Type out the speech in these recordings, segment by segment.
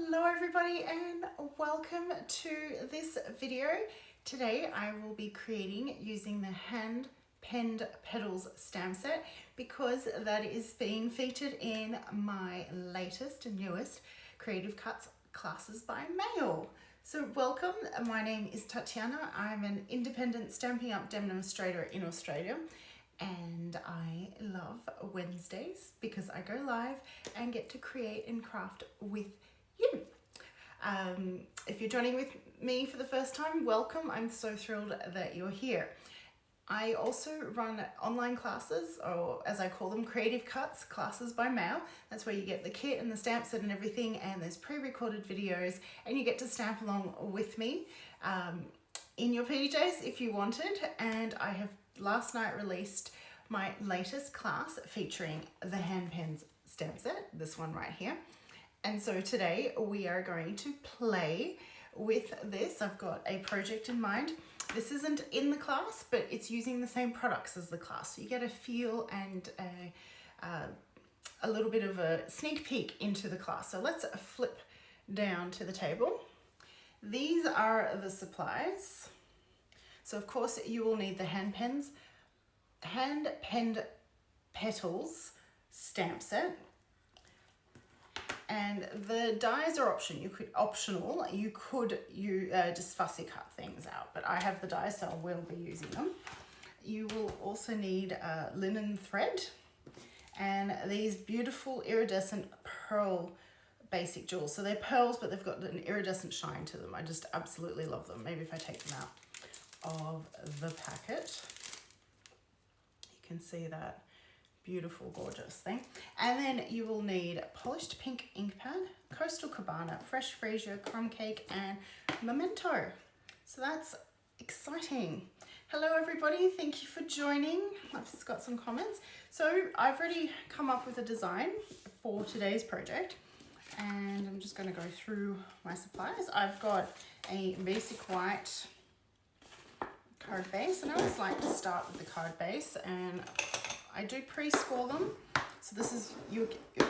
Hello everybody and welcome to this video. Today I will be creating using the hand penned Petals stamp set because that is being featured in my latest and newest Creative Cuts classes by mail. So welcome, my name is Tatiana. I'm an independent Stampin' Up demonstrator in Australia and I love Wednesdays because I go live and get to create and craft with you. If you're joining with me for the first time, welcome. I'm so thrilled that you're here. I also run online classes, or as I call them, Creative Cuts classes by mail. That's where you get the kit and the stamp set and everything, and there's pre-recorded videos and you get to stamp along with me in your PJs if you wanted. And I have last night released my latest class featuring the hand pens stamp set, this one right here. And so today we are going to play with this. I've got a project in mind. This isn't in the class, but it's using the same products as the class. So you get a feel and a little bit of a sneak peek into the class. So let's flip down to the table. These are the supplies. So of course you will need the hand penned Petals stamp set. And the dies are optional. You could just fussy cut things out, but I have the dies, so I will be using them. You will also need linen thread and these beautiful iridescent pearl basic jewels. So they're pearls, but they've got an iridescent shine to them. I just absolutely love them. Maybe if I take them out of the packet, you can see that beautiful, gorgeous thing. And then you will need polished pink ink pad, Coastal Cabana, Fresh Freesia, crumb cake, and Memento. So that's exciting. Hello everybody, thank you for joining. I've just got some comments. So I've already come up with a design for today's project, and I'm just going to go through my supplies. I've got a basic white card base, and I always like to start with the card base, and I do pre-score them. So this is your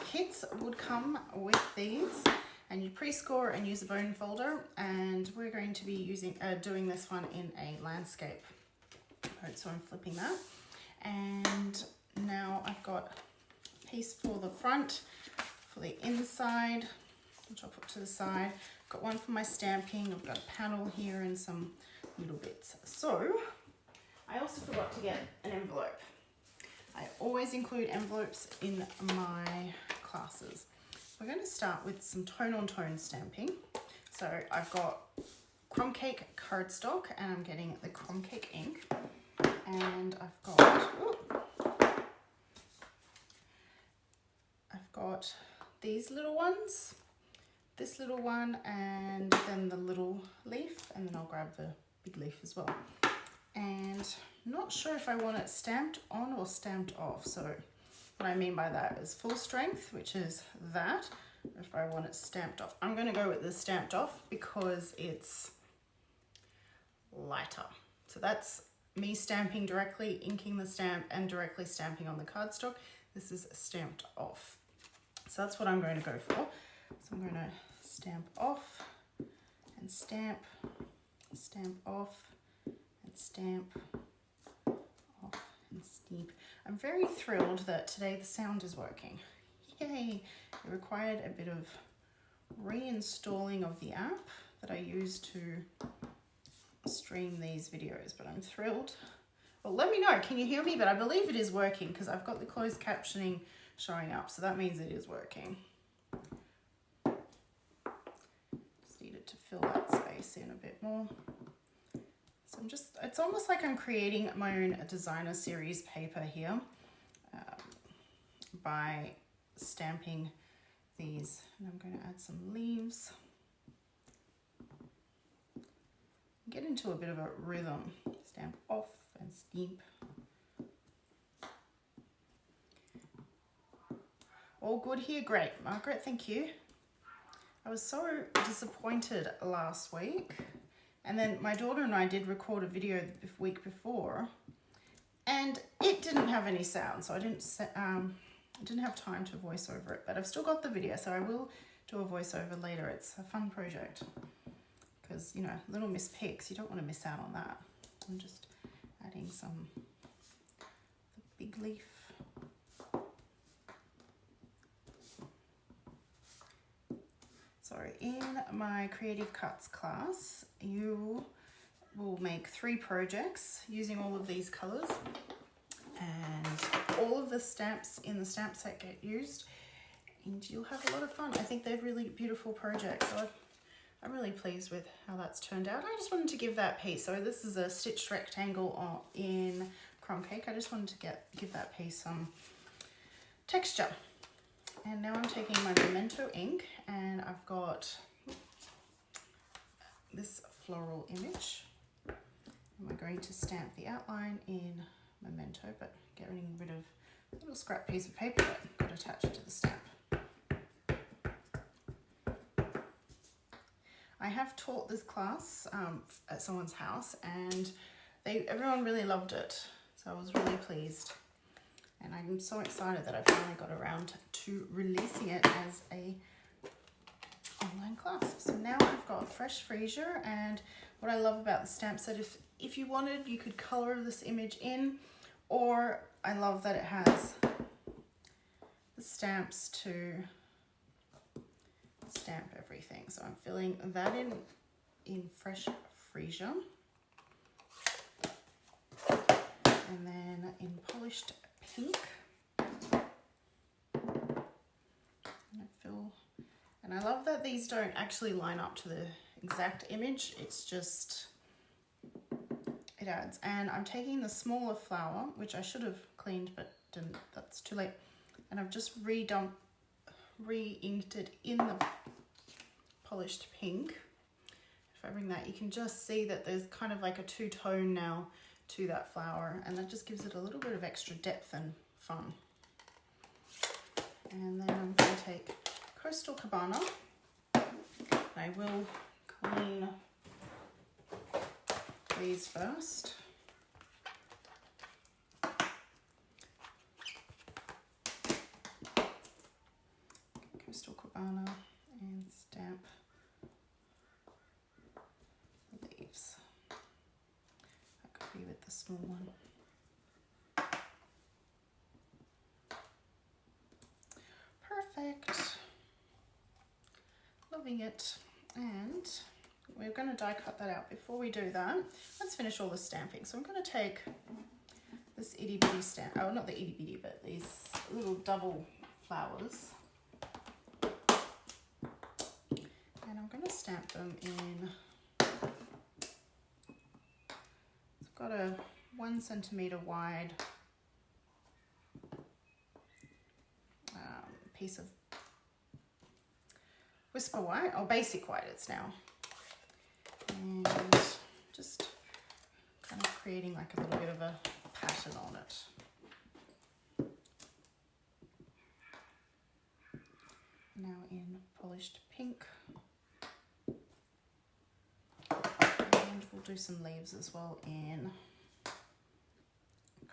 kits would come with these, and you pre-score and use a bone folder, and we're going to be doing this one in a landscape mode. So I'm flipping that, and now I've got a piece for the front, for the inside, which I'll put to the side. I've got one for my stamping. I've got a panel here and some little bits. So I also forgot to get an envelope. I always include envelopes in my classes. We're going to start with some tone-on-tone stamping. So I've got crumb cake cardstock, and I'm getting the crumb cake ink. And I've got these little ones, this little one, and then the little leaf, and then I'll grab the big leaf as well. And I'm not sure if I want it stamped on or stamped off. So what I mean by that is full strength, which is that. If I want it stamped off, I'm going to go with the stamped off because it's lighter. So that's me stamping directly, inking the stamp, and directly stamping on the cardstock. This is stamped off. So that's what I'm going to go for. So I'm going to stamp off and stamp off and stamp off and stamp. I'm very thrilled that today the sound is working. Yay! It required a bit of reinstalling of the app that I use to stream these videos, but I'm thrilled. Well, let me know, can you hear me? But I believe it is working because I've got the closed captioning showing up, so that means it is working. Just needed to fill that space in a bit more. So it's almost like I'm creating my own designer series paper here by stamping these. And I'm going to add some leaves. Get into a bit of a rhythm. Stamp off and stamp. All good here? Great. Margaret, thank you. I was so disappointed last week. And then my daughter and I did record a video the week before, and it didn't have any sound, so I didn't have time to voice over it. But I've still got the video, so I will do a voiceover later. It's a fun project because, you know, Little Miss Picks, you don't want to miss out on that. I'm just adding some the big leaf. So in my Creative Cuts class, you will make 3 projects using all of these colors, and all of the stamps in the stamp set get used, and you'll have a lot of fun. I think they're really beautiful projects, so I'm really pleased with how that's turned out. I just wanted to give that piece, so this is a stitched rectangle in crumb cake. I just wanted to give that piece some texture. And now I'm taking my Memento ink, and I've got this floral image. And we're going to stamp the outline in Memento, but getting rid of a little scrap piece of paper that got attached to the stamp. I have taught this class at someone's house, and everyone really loved it, so I was really pleased. And I'm so excited that I finally got around to releasing it as a online class. So now I've got fresh freesia, and what I love about the stamp set, if you wanted, you could color this image in, or I love that it has the stamps to stamp everything. So I'm filling that in fresh freesia, and then in polished pink, and I love that these don't actually line up to the exact image, it's just, it adds. And I'm taking the smaller flower, which I should have cleaned but didn't, that's too late, and I've just re-inked it in the polished pink. If I bring that, you can just see that there's kind of like a two-tone now to that flower, and that just gives it a little bit of extra depth and fun. And then I'm going to take Coastal Cabana. I will clean these first. Coastal Cabana and stamp the leaves. That could be with the small one. Perfect. Loving it. And we're going to die cut that out. Before we do that, let's finish all the stamping. So I'm going to take this itty bitty stamp, oh, not the itty bitty, but these little double flowers, and I'm going to stamp them in. I've got a 1 centimeter wide piece of Whisper White, or Basic White it's now, and just kind of creating like a little bit of a pattern on it. Now in polished pink, and we'll do some leaves as well in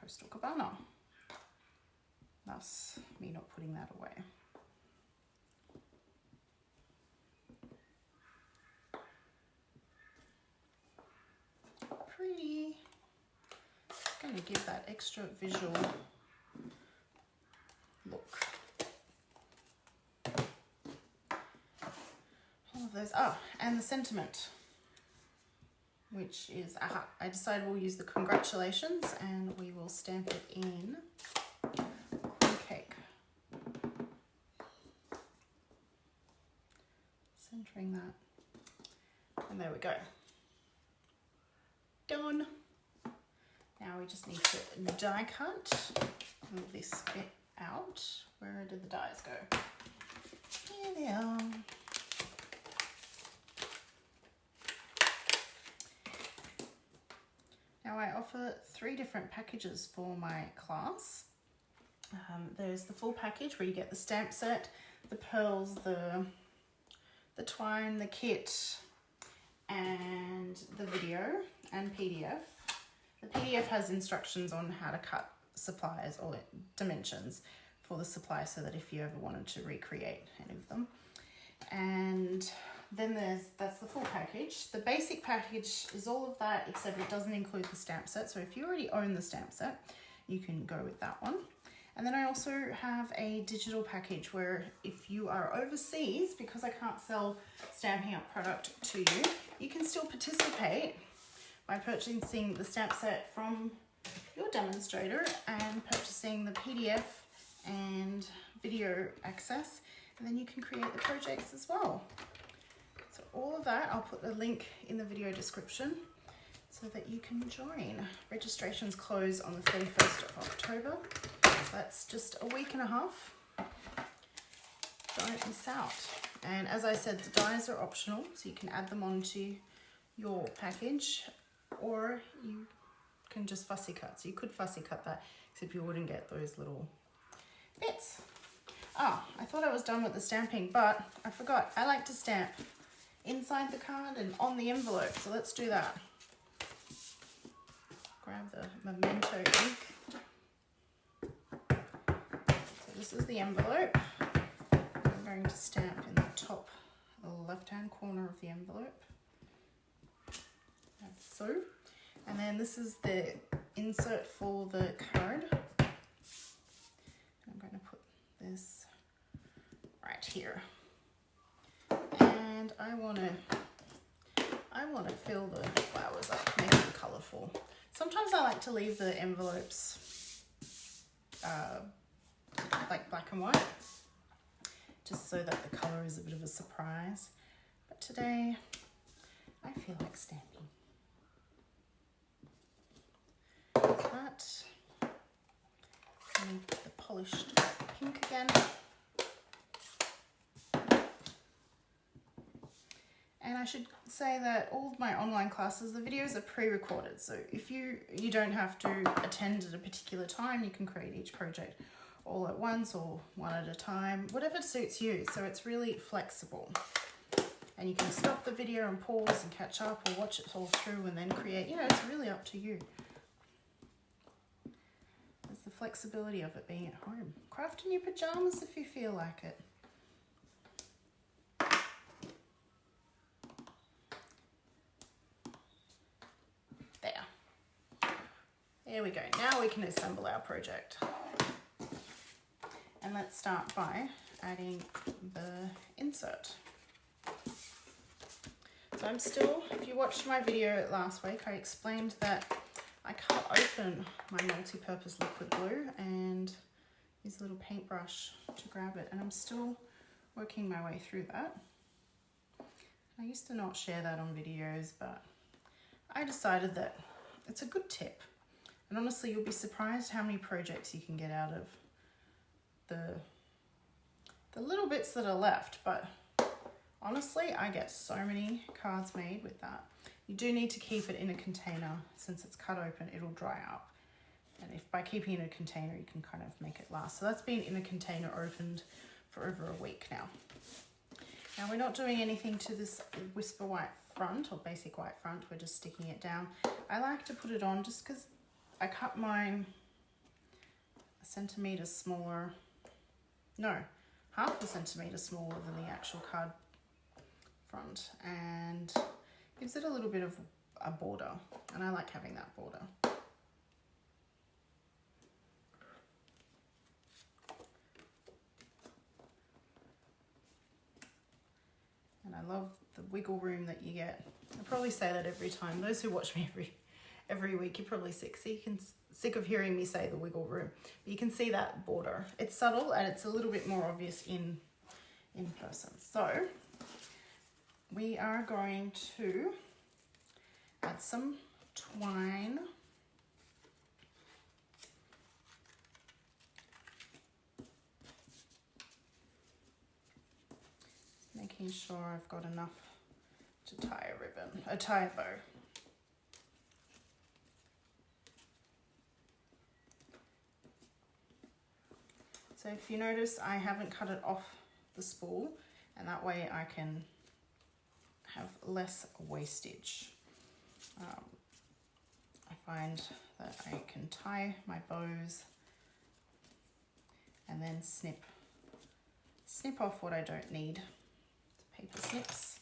Coastal Cabana, thus me not putting that away. Pretty. It's going to give that extra visual look. All of those. Oh, and the sentiment, which is, I decided we'll use the congratulations, and we will stamp it in cake. Centering that, and there we go. Done. Now we just need to die cut, move this bit out. Where did the dies go? Here they are. Now I offer 3 different packages for my class. There's the full package where you get the stamp set, the pearls, the twine, the kit, and the video and PDF. The PDF has instructions on how to cut supplies or dimensions for the supply, so that if you ever wanted to recreate any of them. And then that's the full package. The basic package is all of that, except it doesn't include the stamp set. So if you already own the stamp set, you can go with that one. And then I also have a digital package where if you are overseas, because I can't sell Stampin' Up product to you, you can still participate by purchasing the stamp set from your demonstrator and purchasing the PDF and video access, and then you can create the projects as well. So all of that, I'll put the link in the video description so that you can join. Registrations close on the 31st of October. So that's just a week and a half. Don't miss out. And as I said, the dies are optional, so you can add them onto your package, or you can just fussy cut. So you could fussy cut that, except you wouldn't get those little bits. Oh, I thought I was done with the stamping, but I forgot. I like to stamp inside the card and on the envelope, so let's do that. Grab the Memento ink. So this is the envelope. I'm going to stamp in the top left-hand corner of the envelope. That's so. And then this is the insert for the card. I'm going to put this right here. And I want to fill the flowers up, make it colourful. Sometimes I like to leave the envelopes like black and white, just so that the colour is a bit of a surprise. But today, I feel like stamping. That. I need the polished pink again. And I should say that all of my online classes, the videos are pre-recorded. So if you don't have to attend at a particular time, you can create each project all at once or one at a time, whatever suits you. So it's really flexible. And you can stop the video and pause and catch up, or watch it all through and then create. You know, it's really up to you. There's the flexibility of it being at home. Craft in your pajamas if you feel like it. There we go. Now we can assemble our project. And let's start by adding the insert. So I'm still, if you watched my video last week, I explained that I cut open my multi-purpose liquid glue and use a little paintbrush to grab it. And I'm still working my way through that. I used to not share that on videos, but I decided that it's a good tip. And honestly, you'll be surprised how many projects you can get out of the little bits that are left. But honestly, I get so many cards made with that. You do need to keep it in a container. Since it's cut open, it'll dry out. And if by keeping it in a container, you can kind of make it last. So that's been in a container opened for over a week now. Now we're not doing anything to this Whisper White front or basic white front. We're just sticking it down. I like to put it on just because I cut mine a centimetre smaller, no, half a centimetre smaller than the actual card front, and gives it a little bit of a border, and I like having that border. And I love the wiggle room that you get. I probably say that every time. Those who watch me every week, you're probably sick of hearing me say the wiggle room. But you can see that border. It's subtle and it's a little bit more obvious in person. So we are going to add some twine. Making sure I've got enough to tie a bow. So if you notice, I haven't cut it off the spool, and that way I can have less wastage. I find that I can tie my bows and then snip off what I don't need. So paper snips.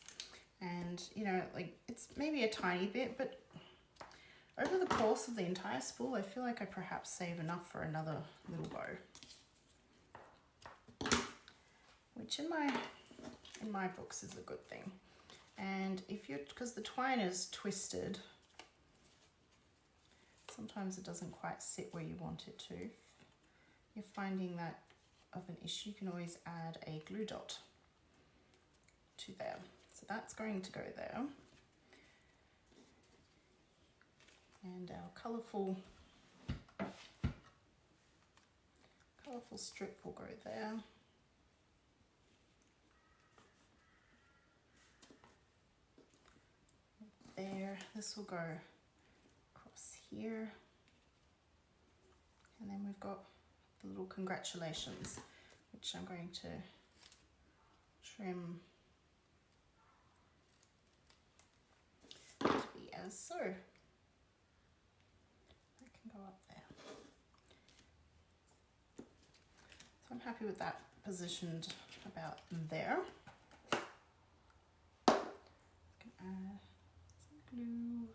And, you know, like it's maybe a tiny bit, but over the course of the entire spool, I feel like I perhaps save enough for another little bow. Which in my books is a good thing. And if you're, because the twine is twisted, sometimes it doesn't quite sit where you want it to. If you're finding that of an issue, you can always add a glue dot to there. So that's going to go there. And our colourful strip will go there. There, this will go across here. And then we've got the little congratulations, which I'm going to trim to be as so. That can go up there. So I'm happy with that positioned about there. I can add some glue.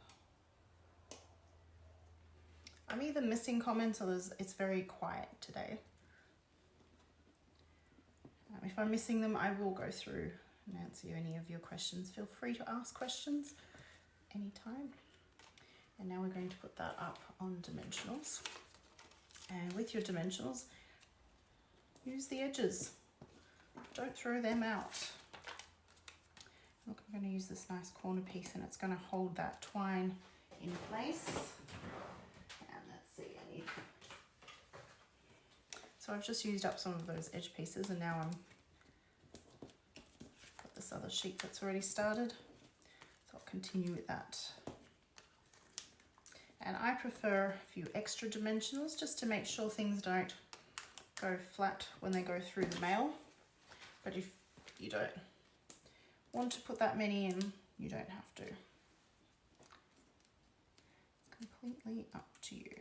I'm either missing comments or it's very quiet today. If I'm missing them, I will go through and answer any of your questions. Feel free to ask questions anytime. And now we're going to put that up on dimensionals. And with your dimensionals, use the edges. Don't throw them out. Look, I'm going to use this nice corner piece and it's going to hold that twine in place. And let's see, I need... So I've just used up some of those edge pieces and now I'm got this other sheet that's already started. So I'll continue with that. And I prefer a few extra dimensionals just to make sure things don't go flat when they go through the mail. But if you don't want to put that many in, you don't have to. It's completely up to you.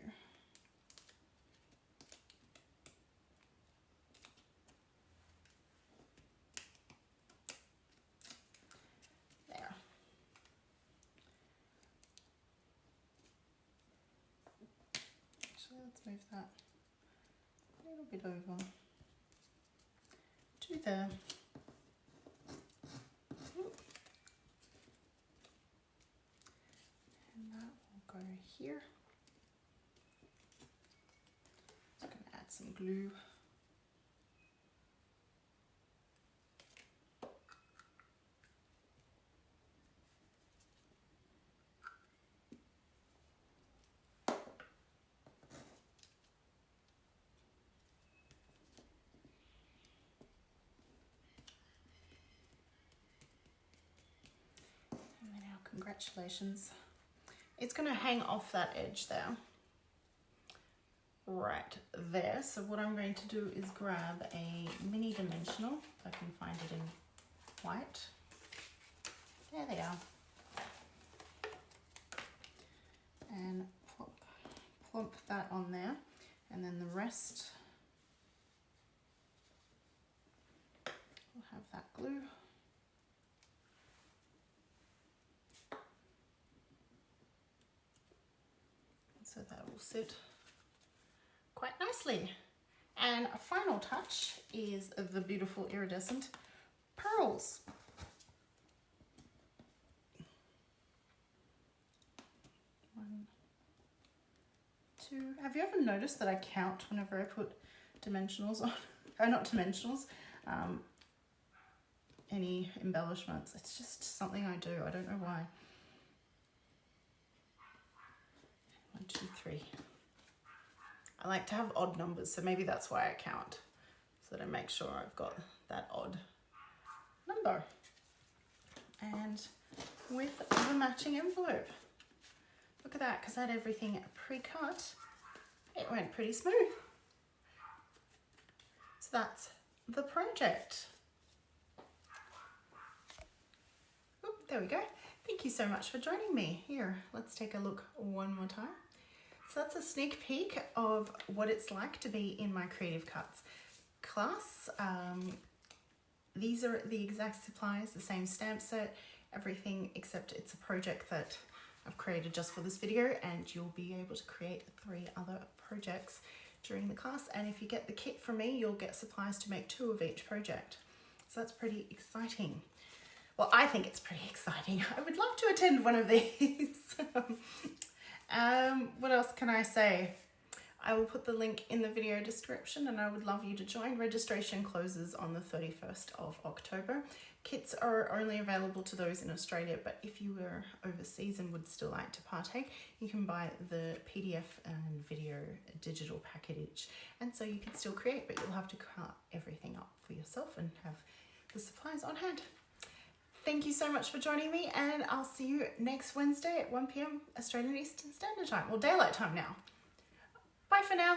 There. Actually, let's move that a little bit over to there. And that will go here. I'm going to add some glue. Congratulations. It's going to hang off that edge there. Right there. So what I'm going to do is grab a mini dimensional, if I can find it in white. There they are. And plump that on there. And then the rest, we'll have that glue. So that will sit quite nicely. And a final touch is the beautiful iridescent pearls. One, two. Have you ever noticed that I count whenever I put dimensionals on? Not dimensionals, any embellishments. It's just something I do. I don't know why. 1, 2, 3. I like to have odd numbers, so maybe that's why I count, so that I make sure I've got that odd number. And with the matching envelope. Look at that, because I had everything pre-cut. It went pretty smooth. So that's the project. Oop, there we go. Thank you so much for joining me. Here, let's take a look one more time. So that's a sneak peek of what it's like to be in my Creative Cuts class. these are the exact supplies, the same stamp set, everything, except it's a project that I've created just for this video, and you'll be able to create 3 other projects during the class. And if you get the kit from me, you'll get supplies to make 2 of each project. So that's pretty exciting. Well, I think it's pretty exciting. I would love to attend one of these. What else can I say? I will put the link in the video description, and I would love you to join. Registration closes on the 31st of October. Kits are only available to those in Australia, but if you were overseas and would still like to partake, you can buy the PDF and video digital package, and so you can still create, but you'll have to cut everything up for yourself and have the supplies on hand. Thank you so much for joining me, and I'll see you next Wednesday at 1 p.m. Australian Eastern Standard Time, or Daylight Time now. Bye for now.